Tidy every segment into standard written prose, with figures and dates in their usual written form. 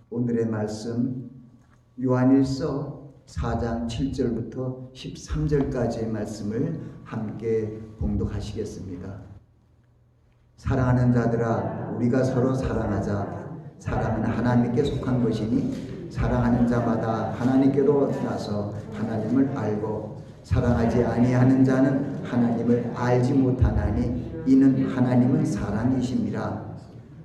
오늘의 말씀 요한일서 4장 7절부터 13절까지의 말씀을 함께 봉독하시겠습니다. 사랑하는 자들아, 우리가 서로 사랑하자. 사랑은 하나님께 속한 것이니 사랑하는 자마다 하나님께로 나서 하나님을 알고, 사랑하지 아니하는 자는 하나님을 알지 못하나니 이는 하나님은 사랑이심이라.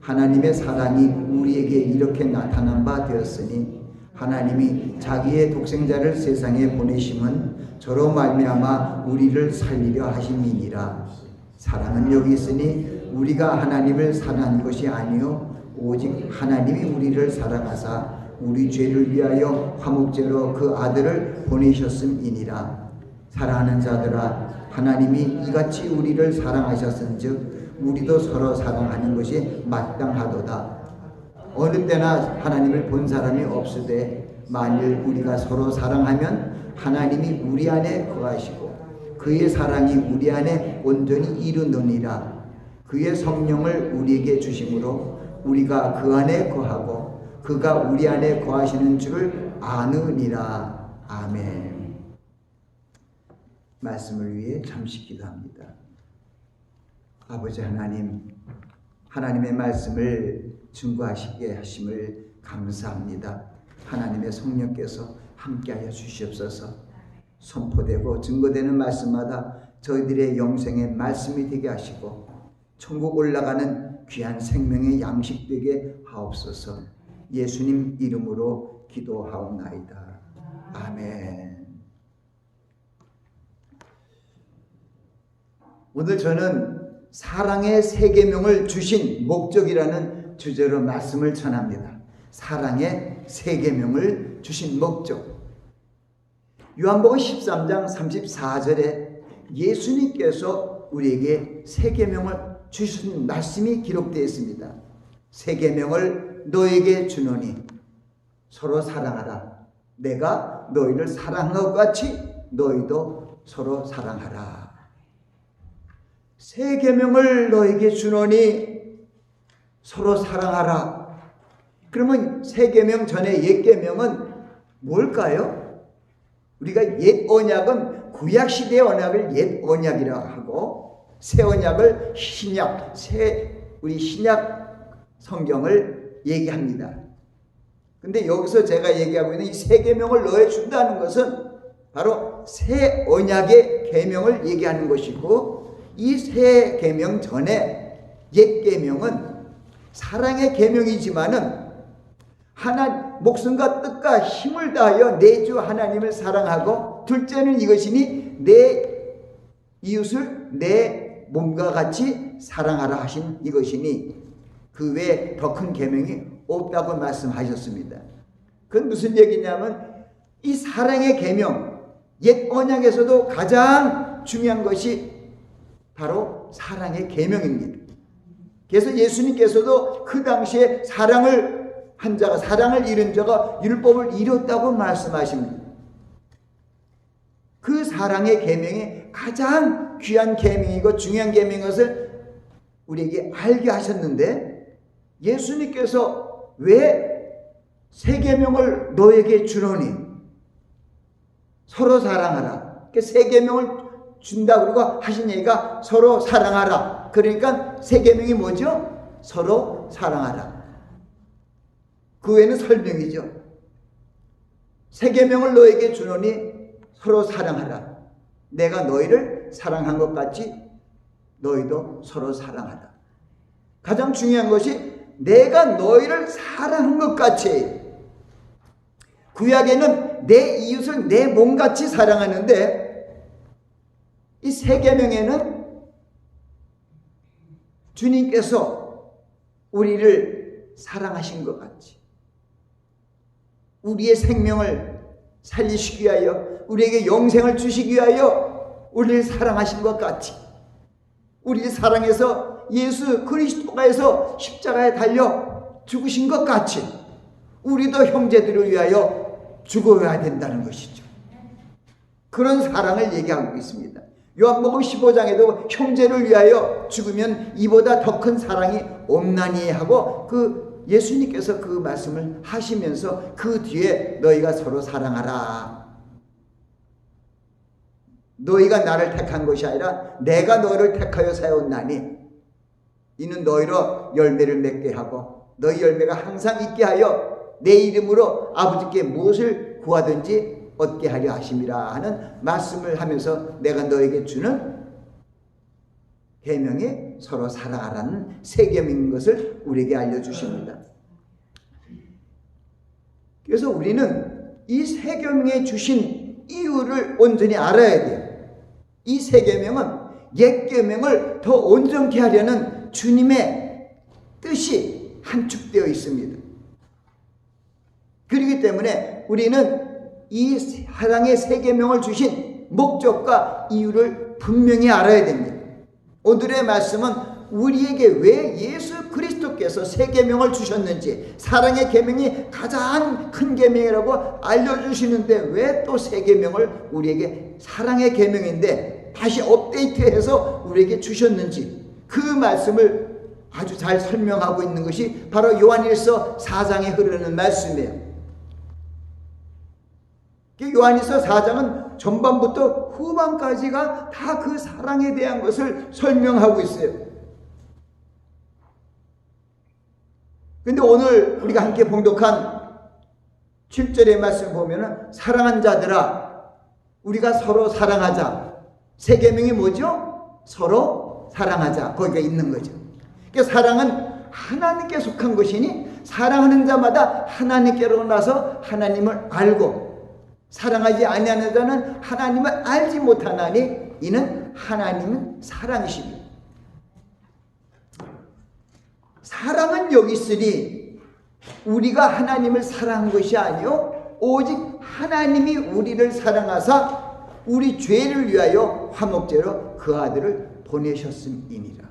하나님의 사랑이 우리에게 이렇게 나타난 바 되었으니 하나님이 자기의 독생자를 세상에 보내심은 저로 말미암아 우리를 살리려 하심이니라. 사랑은 여기 있으니 우리가 하나님을 사랑한 것이 아니요 오직 하나님이 우리를 사랑하사 우리 죄를 위하여 화목제로 그 아들을 보내셨음이니라. 사랑하는 자들아, 하나님이 이같이 우리를 사랑하셨은즉 우리도 서로 사랑하는 것이 마땅하도다. 어느 때나 하나님을 본 사람이 없으되 만일 우리가 서로 사랑하면 하나님이 우리 안에 거하시고 그의 사랑이 우리 안에 온전히 이루느니라. 그의 성령을 우리에게 주심으로 우리가 그 안에 거하고 그가 우리 안에 거하시는 줄을 아느니라. 아멘. 말씀을 위해 잠시 기도합니다. 아버지 하나님, 하나님의 말씀을 증거하시게 하심을 감사합니다. 하나님의 성령께서 함께하여 주시옵소서. 선포되고 증거되는 말씀마다 저희들의 영생의 말씀이 되게 하시고 천국 올라가는 귀한 생명의 양식 되게 하옵소서. 예수님 이름으로 기도하옵나이다. 아멘. 오늘 저는 사랑의 세 계명을 주신 목적이라는 주제로 말씀을 전합니다. 사랑의 세 계명을 주신 목적. 요한복음 13장 34절에 예수님께서 우리에게 세 계명을 주신 말씀이 기록되어 있습니다. 세 계명을 너에게 주노니 서로 사랑하라. 내가 너희를 사랑한 것 같이 너희도 서로 사랑하라. 세 계명을 너에게 주노니 서로 사랑하라. 그러면 세 계명 전에 옛 계명은 뭘까요? 우리가 옛 언약은 구약 시대의 언약을 옛 언약이라고 하고 새 언약을 신약, 우리 신약 성경을 얘기합니다. 근데 여기서 제가 얘기하고 있는 이 세 계명을 너에 준다는 것은 바로 새 언약의 계명을 얘기하는 것이고, 이 새 계명 전에 옛 계명은 사랑의 계명이지만은 목숨과 뜻과 힘을 다하여 내 주 하나님을 사랑하고, 둘째는 이것이니 내 이웃을 내 몸과 같이 사랑하라 하신 이것이니 그 외에 더 큰 계명이 없다고 말씀하셨습니다. 그건 무슨 얘기냐면 이 사랑의 계명, 옛 언약에서도 가장 중요한 것이 바로 사랑의 계명입니다. 그래서 예수님께서도 그 당시에 사랑을 한 자가, 사랑을 잃은 자가 율법을 이뤘다고 말씀하십니다. 그 사랑의 계명이 가장 귀한 계명이고 중요한 계명인 것을 우리에게 알게 하셨는데, 예수님께서 왜 세 계명을 너에게 주노니 서로 사랑하라. 세 계명을 준다 그러고 하신 얘기가 서로 사랑하라. 그러니까 세 계명이 뭐죠? 서로 사랑하라. 그 외에는 설명이죠. 세 계명을 너에게 주노니 서로 사랑하라. 내가 너희를 사랑한 것 같이 너희도 서로 사랑하라. 가장 중요한 것이 내가 너희를 사랑한 것 같이. 구약에는 내 이웃을 내 몸같이 사랑하는데, 이 세 계명에는 주님께서 우리를 사랑하신 것 같이, 우리의 생명을 살리시기 위하여, 우리에게 영생을 주시기 위하여 우리를 사랑하신 것 같이, 우리를 사랑해서 예수 그리스도가에서 십자가에 달려 죽으신 것 같이 우리도 형제들을 위하여 죽어야 된다는 것이죠. 그런 사랑을 얘기하고 있습니다. 요한복음 15장에도 형제를 위하여 죽으면 이보다 더 큰 사랑이 없나니 하고 그 예수님께서 그 말씀을 하시면서 그 뒤에 너희가 서로 사랑하라. 너희가 나를 택한 것이 아니라 내가 너를 택하여 세웠나니 이는 너희로 열매를 맺게 하고 너희 열매가 항상 있게 하여 내 이름으로 아버지께 무엇을 구하든지 얻게 하려 하심이라 하는 말씀을 하면서 내가 너에게 주는 계명이 서로 사랑하라는 세 계명인 것을 우리에게 알려주십니다. 그래서 우리는 이 세 계명에 주신 이유를 온전히 알아야 돼요. 이 세 계명은 옛 계명을 더 온전케 하려는 주님의 뜻이 함축되어 있습니다. 그렇기 때문에 우리는 이 사랑의 세 계명을 주신 목적과 이유를 분명히 알아야 됩니다. 오늘의 말씀은 우리에게 왜 예수 그리스도께서 세 계명을 주셨는지, 사랑의 계명이 가장 큰 계명이라고 알려주시는데 왜 또 세 계명을 우리에게, 사랑의 계명인데 다시 업데이트해서 우리에게 주셨는지, 그 말씀을 아주 잘 설명하고 있는 것이 바로 요한일서 4장에 흐르는 말씀이에요. 요한일서 4장은 전반부터 후반까지가 다 그 사랑에 대한 것을 설명하고 있어요. 근데 오늘 우리가 함께 봉독한 7절의 말씀 보면은 사랑한 자들아 우리가 서로 사랑하자. 세 계명이 뭐죠? 서로 사랑하자. 거기가 있는 거죠. 그러니까 사랑은 하나님께 속한 것이니 사랑하는 자마다 하나님께로 나서 하나님을 알고, 사랑하지 아니하는 자는 하나님을 알지 못하나니 이는 하나님은 사랑이시니. 사랑은 여기 있으니 우리가 하나님을 사랑한 것이 아니요 오직 하나님이 우리를 사랑하사 우리 죄를 위하여 화목제로 그 아들을 보내셨음이니라.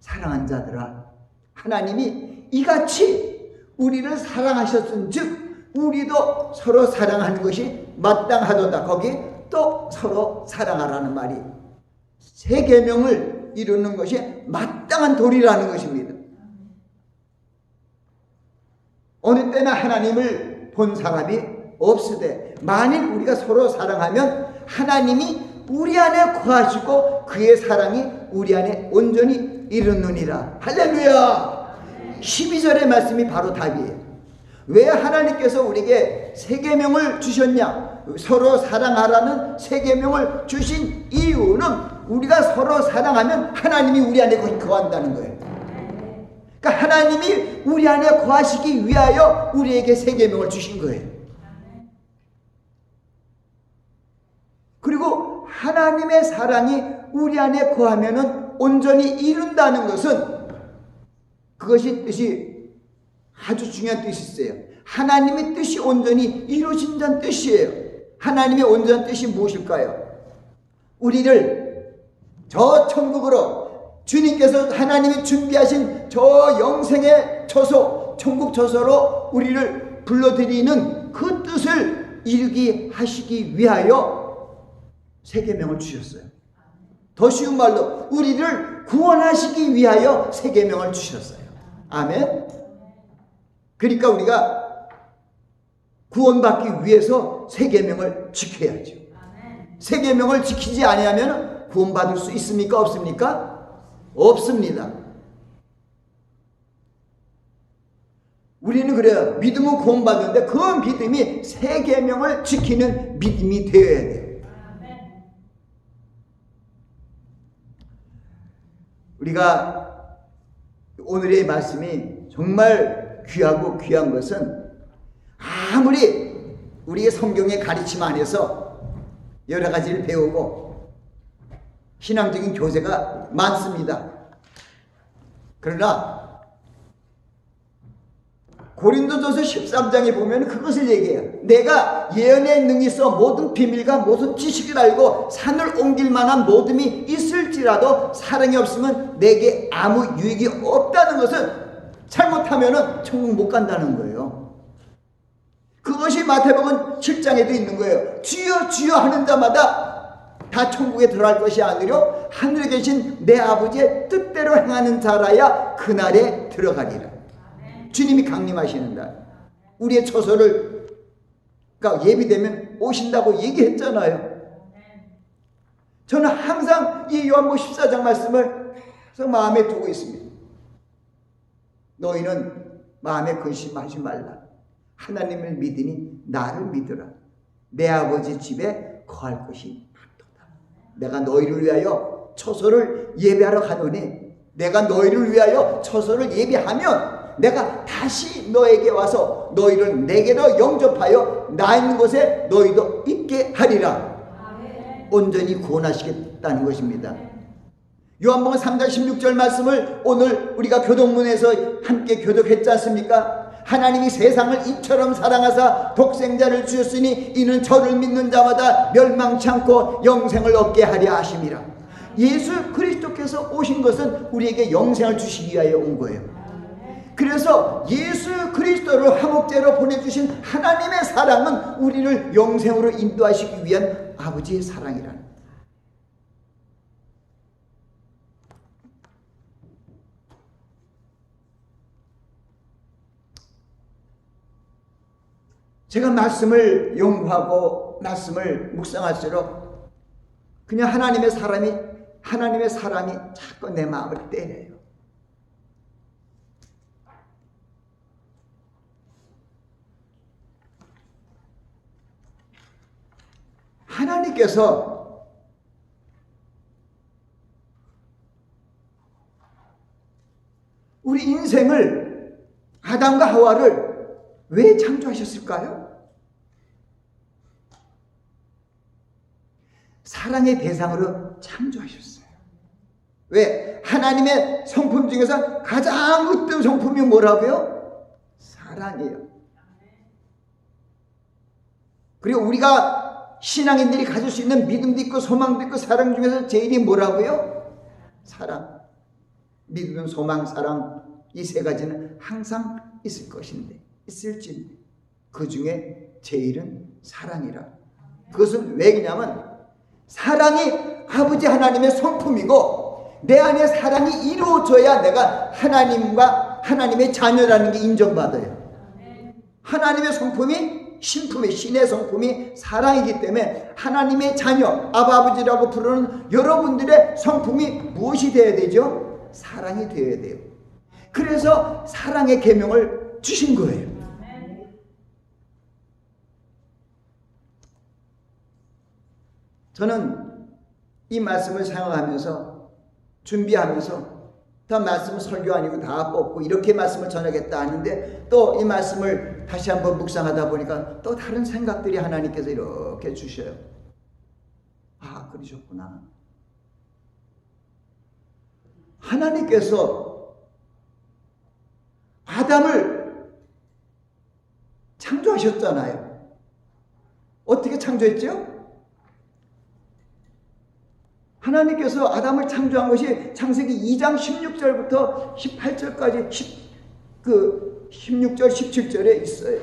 사랑한 자들아 하나님이 이같이 우리를 사랑하셨은즉 우리도 서로 사랑하는 것이 마땅하도다. 거기 또 서로 사랑하라는 말이 세 계명을 이루는 것이 마땅한 도리라는 것입니다. 어느 때나 하나님을 본 사람이 없으되 만일 우리가 서로 사랑하면 하나님이 우리 안에 거하시고 그의 사랑이 우리 안에 온전히 이루느니라. 할렐루야. 12절의 말씀이 바로 답이에요. 왜 하나님께서 우리에게 세 계명을 주셨냐? 서로 사랑하라는 세 계명을 주신 이유는 우리가 서로 사랑하면 하나님이 우리 안에 거한다는 거예요. 그러니까 하나님이 우리 안에 거하시기 위하여 우리에게 세 계명을 주신 거예요. 그리고 하나님의 사랑이 우리 안에 거하면은 온전히 이룬다는 것은 그것이 뜻이 아주 중요한 뜻이 있어요. 하나님의 뜻이 온전히 이루어진다는 뜻이에요. 하나님의 온전한 뜻이 무엇일까요? 우리를 저 천국으로, 주님께서 하나님이 준비하신 저 영생의 처소, 천국 처소로 우리를 불러들이는 그 뜻을 이루게 하시기 위하여 세 계명을 주셨어요. 더 쉬운 말로 우리를 구원하시기 위하여 세 계명을 주셨어요. 아멘. 그러니까 우리가 구원받기 위해서 세 계명을 지켜야죠. 세 계명을 지키지 아니하면 구원받을 수 있습니까? 없습니까? 없습니다. 우리는 그래요. 믿음은 구원받는데 그 믿음이 세 계명을 지키는 믿음이 되어야 돼요. 우리가 오늘의 말씀이 정말 귀하고 귀한 것은 아무리 우리의 성경의 가르침 안에서 여러 가지를 배우고 신앙적인 교재가 많습니다. 그러나 고린도전서 13장에 보면 그것을 얘기해요. 내가 예언의 능이 있어 모든 비밀과 모든 지식을 알고 산을 옮길 만한 모든이 있을지라도 사랑이 없으면 내게 아무 유익이 없다는 것은 잘못하면은 천국 못 간다는 거예요. 그것이 마태복음 7장에도 있는 거예요. 주여 주여 하는 자마다 다 천국에 들어갈 것이 아니라 하늘에 계신 내 아버지의 뜻대로 행하는 자라야 그날에 안에 들어가리라. 주님이 강림하시는 날, 우리의 처소를 예비되면 오신다고 얘기했잖아요. 저는 항상 이 요한복음 14장 말씀을 계속 마음에 두고 있습니다. 너희는 마음에 근심하지 말라. 하나님을 믿으니 나를 믿으라. 내 아버지 집에 거할 것이 많도다. 내가 너희를 위하여 처소를 예비하러 가노니, 내가 너희를 위하여 처소를 예비하면 내가 다시 너에게 와서 너희를 내게로 영접하여 나 있는 곳에 너희도 있게 하리라. 온전히 구원하시겠다는 것입니다. 요한복음 3장 16절 말씀을 오늘 우리가 교독문에서 함께 교독했지 않습니까? 하나님이 세상을 이처럼 사랑하사 독생자를 주셨으니 이는 저를 믿는 자마다 멸망치 않고 영생을 얻게 하려 하심이라. 예수 그리스도께서 오신 것은 우리에게 영생을 주시기 위하여 온 거예요. 그래서 예수 그리스도를 화목제로 보내주신 하나님의 사랑은 우리를 영생으로 인도하시기 위한 아버지의 사랑이라는 거예요. 제가 말씀을 연구하고 말씀을 묵상할수록 그냥 하나님의 사람이 자꾸 내 마음을 때려요. 하나님께서 우리 인생을, 아담과 하와를 왜 창조하셨을까요? 사랑의 대상으로 창조하셨어요. 왜? 하나님의 성품 중에서 가장 으뜸 성품이 뭐라고요? 사랑이에요. 그리고 우리가 신앙인들이 가질 수 있는 믿음도 있고 소망도 있고 사랑 중에서 제일이 뭐라고요? 사랑. 믿음, 소망, 사랑, 이 세 가지는 항상 있을 것인데, 있을지 그 중에 제일은 사랑이라. 그것은 왜냐면 사랑이 아버지 하나님의 성품이고 내 안에 사랑이 이루어져야 내가 하나님과 하나님의 자녀라는 게 인정받아요. 하나님의 성품이 신품의 신의 성품이 사랑이기 때문에 하나님의 자녀, 아버지라고 부르는 여러분들의 성품이 무엇이 되어야 되죠? 사랑이 되어야 돼요. 그래서 사랑의 계명을 주신 거예요. 저는 이 말씀을 생각하면서 준비하면서 다 말씀을 설교 아니고 다 뽑고 이렇게 말씀을 전하겠다 하는데 또 이 말씀을 다시 한번 묵상하다 보니까 또 다른 생각들이 하나님께서 이렇게 주셔요. 아, 그러셨구나. 하나님께서 아담을 창조하셨잖아요. 어떻게 창조했죠? 하나님께서 아담을 창조한 것이 창세기 2장 16절부터 18절까지 16절 17절에 있어요.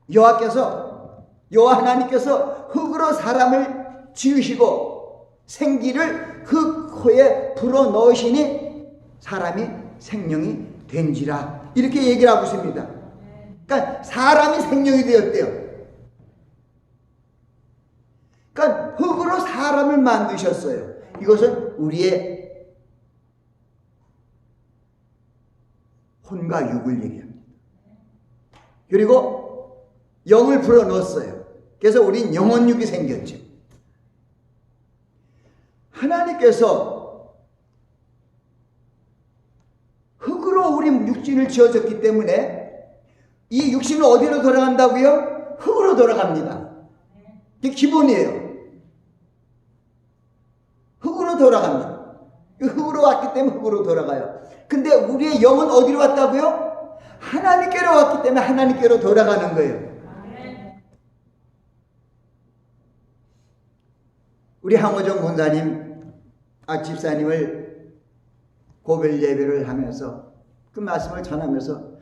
여호와 하나님께서 흙으로 사람을 지으시고 생기를 그 코에 불어 넣으시니 사람이 생명이 된지라, 이렇게 얘기를 하고 있습니다. 그러니까 사람이 생명이 되었대요. 그러니까 흙으로 사람을 만드셨어요. 이것은 우리의 혼과 육을 얘기합니다. 그리고 영을 불어넣었어요. 그래서 우린 영혼육이 생겼죠. 하나님께서 흙으로 우리 육신을 지어줬기 때문에 이 육신은 어디로 돌아간다고요? 흙으로 돌아갑니다. 이게 기본이에요. 흙으로 돌아갑니다. 흙으로 왔기 때문에 흙으로 돌아가요. 근데 우리의 영은 어디로 왔다고요? 하나님께로 왔기 때문에 하나님께로 돌아가는 거예요. 우리 항호정 권사님, 집사님을 고별 예배를 하면서 그 말씀을 전하면서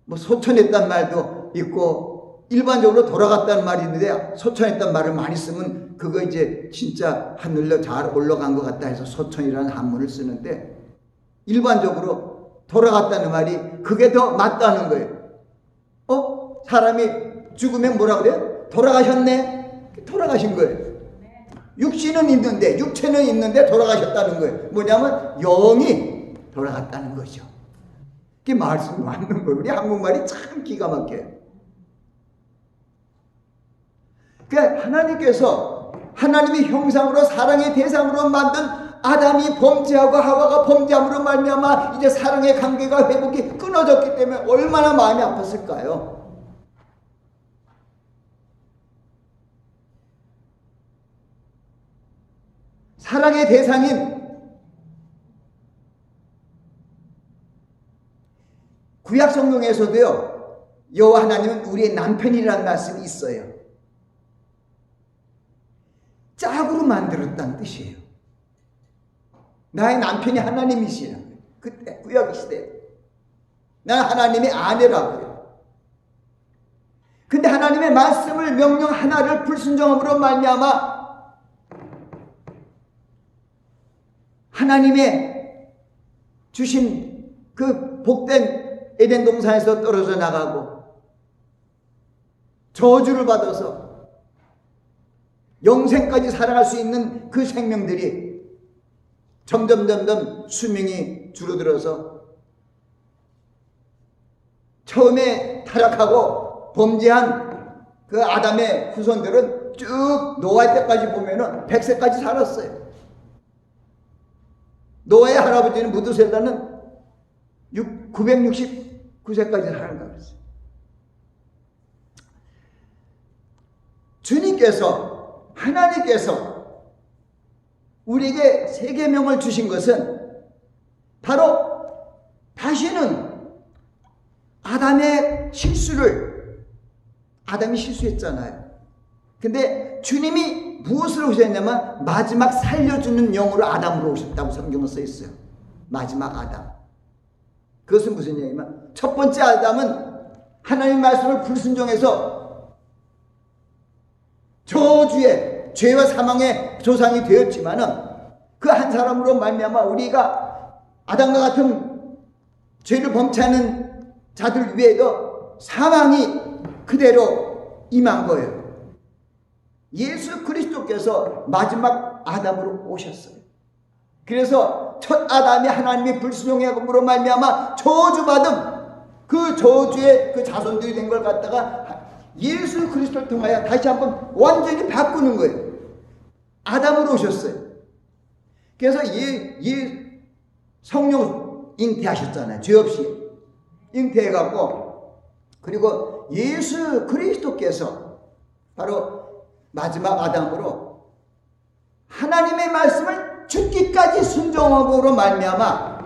뭐 소천했단 말도 있고 일반적으로 돌아갔다는 말이 있는데, 소천했단 말을 많이 쓰면 그거 이제 진짜 하늘로 잘 올라간 것 같다 해서 소천이라는 한문을 쓰는데, 일반적으로 돌아갔다는 말이 그게 더 맞다는 거예요. 사람이 죽으면 뭐라 그래요? 돌아가셨네? 돌아가신 거예요. 육신은 있는데, 육체는 있는데 돌아가셨다는 거예요. 뭐냐면 영이 돌아갔다는 거죠. 그게 말씀이 맞는 거예요. 우리 한국말이 참 기가 막혀요. 그러니까 하나님께서 하나님의 형상으로 사랑의 대상으로 만든 아담이 범죄하고 하와가 범죄함으로 말미암아 이제 사랑의 관계가 회복이 끊어졌기 때문에 얼마나 마음이 아팠을까요? 사랑의 대상인 구약 성경에서도요, 여호와 하나님은 우리의 남편이라는 말씀이 있어요. 짝으로 만들었다는 뜻이에요. 나의 남편이 하나님이시라. 그때 구약 시대에 나는 하나님의 아내라고요. 근데 하나님의 말씀을 명령 하나를 불순종함으로 말미암아 하나님의 주신 그 복된 에덴 동산에서 떨어져 나가고 저주를 받아서 영생까지 살아갈 수 있는 그 생명들이 점점 수명이 줄어들어서 처음에 타락하고 범죄한 그 아담의 후손들은 쭉 노아 때까지 보면은 100세까지 살았어요. 노아의 할아버지는 무두셀라는 969세까지 살았다고 했어요. 주님께서, 하나님께서 우리에게 세 계명을 주신 것은 바로 다시는 아담의 실수를, 아담이 실수했잖아요. 근데 주님이 무엇을 오셨냐면 마지막 살려주는 영으로 아담으로 오셨다고 성경은 써 있어요. 마지막 아담. 그것은 무슨 얘기냐면 첫 번째 아담은 하나님 말씀을 불순종해서 저주의 죄와 사망의 조상이 되었지만은 그 한 사람으로 말미암아 우리가 아담과 같은 죄를 범치하는 자들 위에도 사망이 그대로 임한 거예요. 예수 그리스도께서 마지막 아담으로 오셨어요. 그래서 첫 아담이 하나님의 불순종함으로 말미암아 저주받은 그 저주의 그 자손들이 된 걸 갖다가 예수 그리스도를 통하여 다시 한번 완전히 바꾸는 거예요. 아담으로 오셨어요. 그래서 성령 잉태하셨잖아요. 죄 없이 잉태해갖고, 그리고 예수 그리스도께서 바로 마지막 아담으로 하나님의 말씀을 죽기까지 순종함으로 말미암아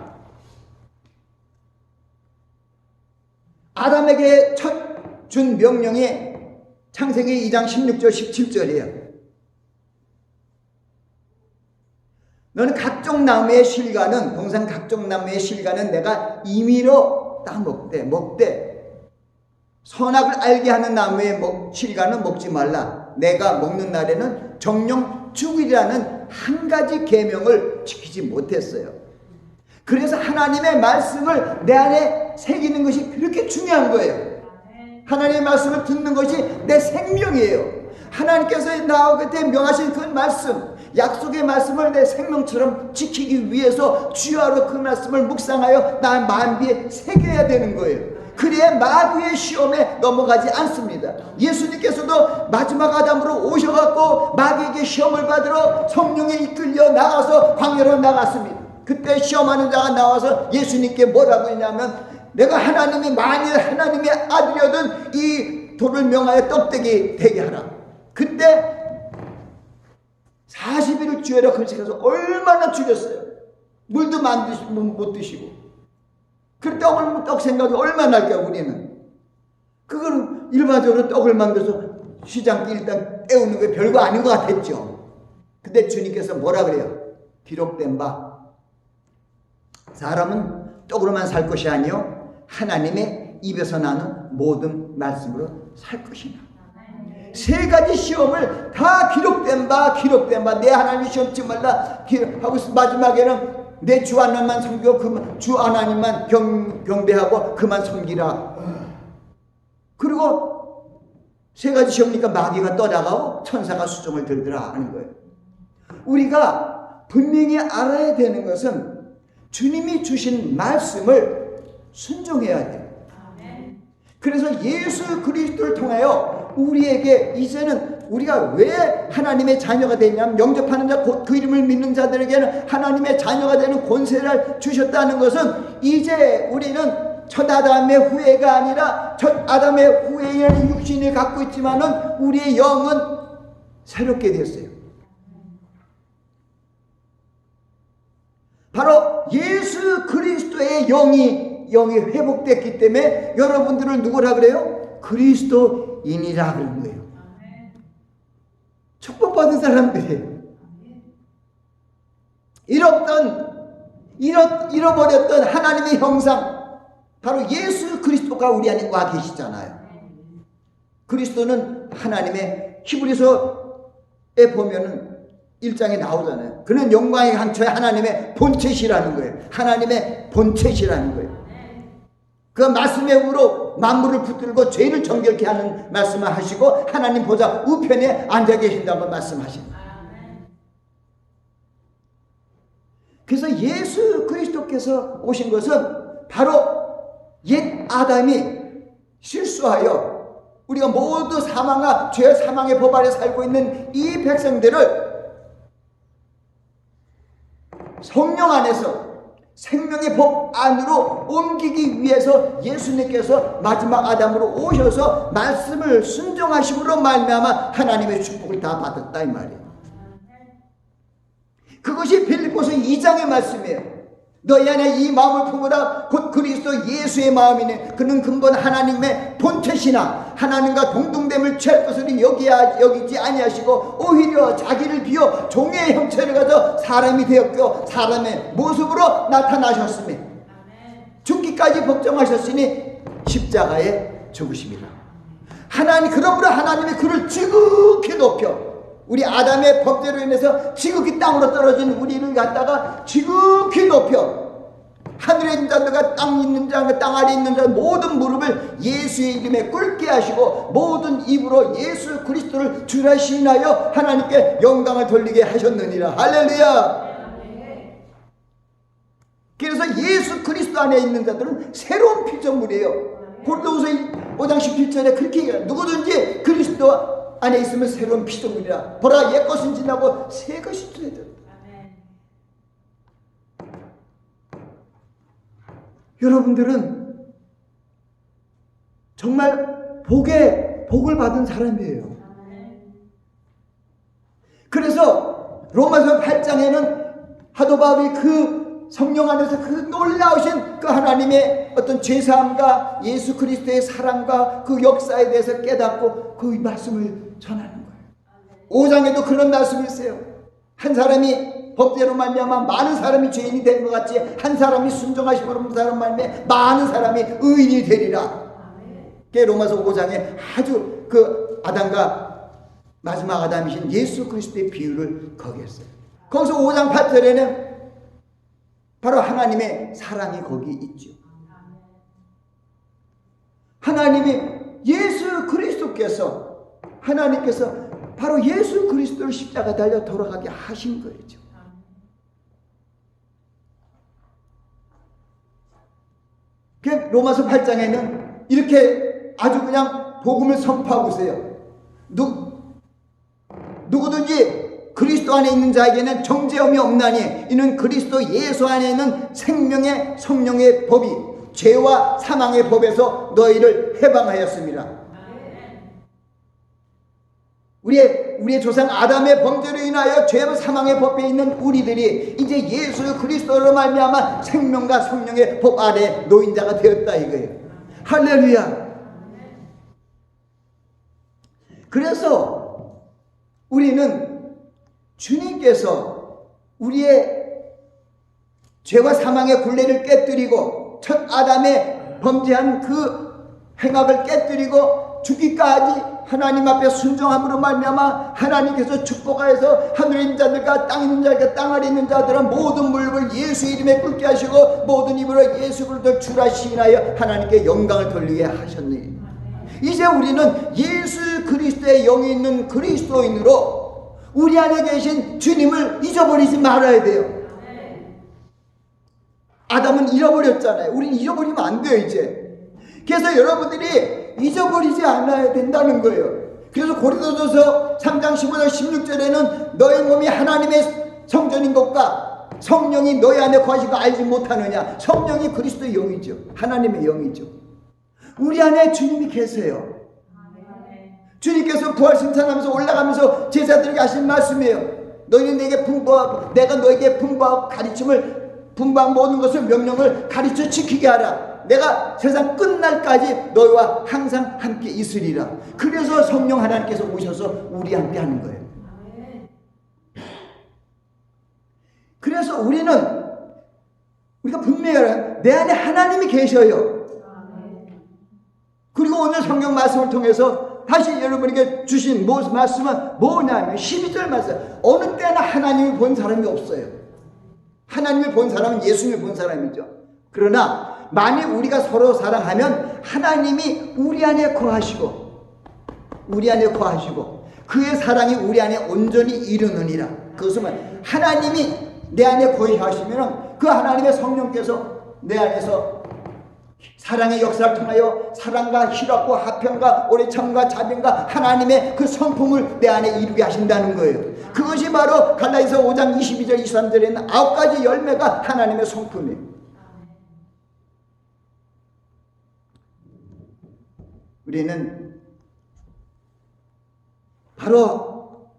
아담에게 첫 준 명령이 창세기 2장 16절 17절이에요. 너는 각종 나무의 실과는, 동산 각종 나무의 실과는 내가 임의로 먹되 선악을 알게 하는 나무의 실과는 먹지 말라. 내가 먹는 날에는 정령 죽으리라는 한 가지 계명을 지키지 못했어요. 그래서 하나님의 말씀을 내 안에 새기는 것이 그렇게 중요한 거예요. 하나님의 말씀을 듣는 것이 내 생명이에요. 하나님께서 나와 곁에 명하신 그 말씀, 약속의 말씀을 내 생명처럼 지키기 위해서 주야로 그 말씀을 묵상하여 나 마음비에 새겨야 되는 거예요. 그래야 마귀의 시험에 넘어가지 않습니다. 예수님께서도 마지막 아담으로 오셔갖고 마귀에게 시험을 받으러 성령에 이끌려 나가서 광야로 나갔습니다. 그때 시험하는 자가 나와서 예수님께 뭐라고 했냐면, 내가 만일 하나님의 아들이거든 이 돌을 명하여 떡대기 되게 하라. 그때 40일을 주야로 금식해서 얼마나 죽였어요. 물도 못 드시고. 그 떡 생각이 얼마나 날까요, 우리는? 그거는 일반적으로 떡을 만들어서 시장기 일단 때우는 게 별거 아닌 것 같았죠. 근데 주님께서 뭐라 그래요? 기록된 바, 사람은 떡으로만 살 것이 아니요 하나님의 입에서 나는 모든 말씀으로 살 것이다. 세 가지 시험을 다 기록된 바 내 하나님이 시험치 말라 하고 마지막에는 내 주 하나님만 섬기고 주 하나님만 경배하고 그만 섬기라. 그리고 세 가지 시험이니까 마귀가 떠나가고 천사가 수종을 들더라 하는 거예요. 우리가 분명히 알아야 되는 것은 주님이 주신 말씀을 순종해야 돼요. 그래서 예수 그리스도를 통하여 우리에게 이제는 우리가 왜 하나님의 자녀가 되냐면 영접하는 자 곧 그 이름을 믿는 자들에게는 하나님의 자녀가 되는 권세를 주셨다는 것은 이제 우리는 첫 아담의 후예가 아니라 첫 아담의 후예의 육신을 갖고 있지만은 우리의 영은 새롭게 됐어요. 바로 예수 그리스도의 영이 회복됐기 때문에 여러분들을 누구라 그래요? 그리스도인이라 그런 거예요. 축복받은 사람들이에요. 잃어버렸던 하나님의 형상, 바로 예수 그리스도가 우리 안에 와 계시잖아요. 그리스도는 하나님의, 히브리서에 보면은 1장에 나오잖아요. 그는 영광의 한처에 하나님의 본체시라는 거예요. 하나님의 본체시라는 거예요. 그 말씀의 으로 만물을 붙들고 죄를 정결케 하는 말씀을 하시고 하나님 보좌 우편에 앉아 계신다고 말씀하십니다. 그래서 예수 그리스도께서 오신 것은 바로 옛 아담이 실수하여 우리가 모두 사망과 죄 사망의 법 아래 살고 있는 이 백성들을 성령 안에서 생명의 법 안으로 옮기기 위해서 예수님께서 마지막 아담으로 오셔서 말씀을 순종하심으로 말미암아 하나님의 축복을 다 받았다 이 말이에요. 그것이 빌립보서 2장의 말씀이에요. 너희 안에 이 마음을 품으라 곧 그리스도 예수의 마음이네. 그는 근본 하나님의 본체시나 하나님과 동등됨을 취할 것을 여기지 아니하시고 오히려 자기를 비워 종의 형체를 가져 사람이 되었고 사람의 모습으로 나타나셨으며 죽기까지 복종하셨으니 십자가에 죽으심이라. 그러므로 하나님이 그를 지극히 높여 우리 아담의 범죄로 인해서 지극히 땅으로 떨어진 우리를 갖다가 지극히 높여 하늘에 있는 자들과 땅 있는 자가 땅 아래에 있는 자 모든 무릎을 예수의 이름에 꿇게 하시고 모든 입으로 예수 그리스도를 주라 시인하여 하나님께 영광을 돌리게 하셨느니라. 할렐루야. 그래서 예수 그리스도 안에 있는 자들은 새로운 피조물이에요. 고린도후서 5장 17절에 그렇게 얘기해요. 누구든지 그리스도 안에 있으면 새로운 피조물이라. 보라 옛것은 지나고 새것이 되었다. 여러분들은 정말 복을 받은 사람이에요. 그래서 로마서 8장에는 사도 바울이 그 성령 안에서 그 놀라우신 그 하나님의 어떤 죄사함과 예수 그리스도의 사랑과 그 역사에 대해서 깨닫고 그 말씀을 전하는 거예요. 5장에도 그런 말씀이 있어요. 한 사람이 법대로 말미암아 많은 사람이 죄인이 된 것 같이 한 사람이 순종하심으로 사람 말미암아 많은 사람이 의인이 되리라. 그게 로마서 5장에 아주 그 아담과 마지막 아담이신 예수 그리스도의 비유를 거기 했어요. 거기서 5장 8절에는 바로 하나님의 사랑이 거기 있죠. 하나님이 예수 그리스도께서 하나님께서 바로 예수 그리스도를 십자가 달려 돌아가게 하신 거죠. 로마서 8장에는 이렇게 아주 그냥 복음을 선포하고 있어요. 누구든지 그리스도 안에 있는 자에게는 정죄함이 없나니 이는 그리스도 예수 안에 있는 생명의 성령의 법이 죄와 사망의 법에서 너희를 해방하였습니다. 우리의 조상 아담의 범죄로 인하여 죄와 사망의 법에 있는 우리들이 이제 예수 그리스도로 말미암아 생명과 성령의 법 아래 놓인 자가 되었다 이거예요. 할렐루야. 그래서 우리는 주님께서 우리의 죄와 사망의 굴레를 깨뜨리고 첫 아담의 범죄한 그 행악을 깨뜨리고 죽기까지 하나님 앞에 순종함으로 말미암아 하나님께서 축복하여서 하늘에 있는 자들과 땅에 있는 자들과 땅 아래 있는 자들은 모든 무릎을 예수 이름에 꿇게 하시고 모든 입으로 예수 그리스도를 주라 시인하여 하나님께 영광을 돌리게 하셨느니 이제 우리는 예수 그리스도의 영이 있는 그리스도인으로 우리 안에 계신 주님을 잊어버리지 말아야 돼요. 아담은 잃어버렸잖아요. 우리는 잃어버리면 안 돼요 이제. 그래서 여러분들이 잊어버리지 않아야 된다는 거예요. 그래서 고린도전서 3장 15절 16절에는 너의 몸이 하나님의 성전인 것과 성령이 너희 안에 거하신 거 알지 못하느냐. 성령이 그리스도의 영이죠. 하나님의 영이죠. 우리 안에 주님이 계세요. 주님께서 부활승천하면서 올라가면서 제자들에게 하신 말씀이에요. 너희는 내게 분부하고 내가 너에게 분부하고 가르침을 분부한 모든 것을 명령을 가르쳐 지키게 하라. 내가 세상 끝날까지 너희와 항상 함께 있으리라. 그래서 성령 하나님께서 오셔서 우리 함께 하는 거예요. 그래서 우리가 분명히 알아요. 내 안에 하나님이 계셔요. 그리고 오늘 성경 말씀을 통해서 다시 여러분에게 주신 말씀은 뭐냐면 12절 말씀. 어느 때나 하나님을 본 사람이 없어요. 하나님을 본 사람은 예수님을 본 사람이죠. 그러나 만일 우리가 서로 사랑하면 하나님이 우리 안에 거하시고 그의 사랑이 우리 안에 온전히 이루느니라. 그것은 하나님이 내 안에 거하시면 그 하나님의 성령께서 내 안에서 사랑의 역사를 통하여 사랑과 희락과 화평과 오래참과 자비과 하나님의 그 성품을 내 안에 이루게 하신다는 거예요. 그것이 바로 갈라디아서 5장 22절 23절에 있는 9가지 열매가 하나님의 성품이에요. 우리는 바로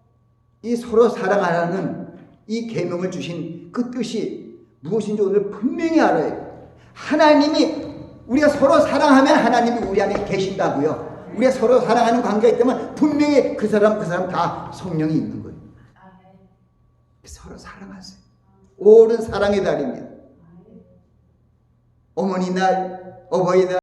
이 서로 사랑하라는 이 계명을 주신 그 뜻이 무엇인지 오늘 분명히 알아요. 하나님이 우리가 서로 사랑하면 하나님이 우리 안에 계신다고요. 우리가 서로 사랑하는 관계가 있다면 분명히 그 사람 다 성령이 있는 거예요. 서로 사랑하세요. 옳은 사랑의 달입니다. 어머니 날, 어버이 날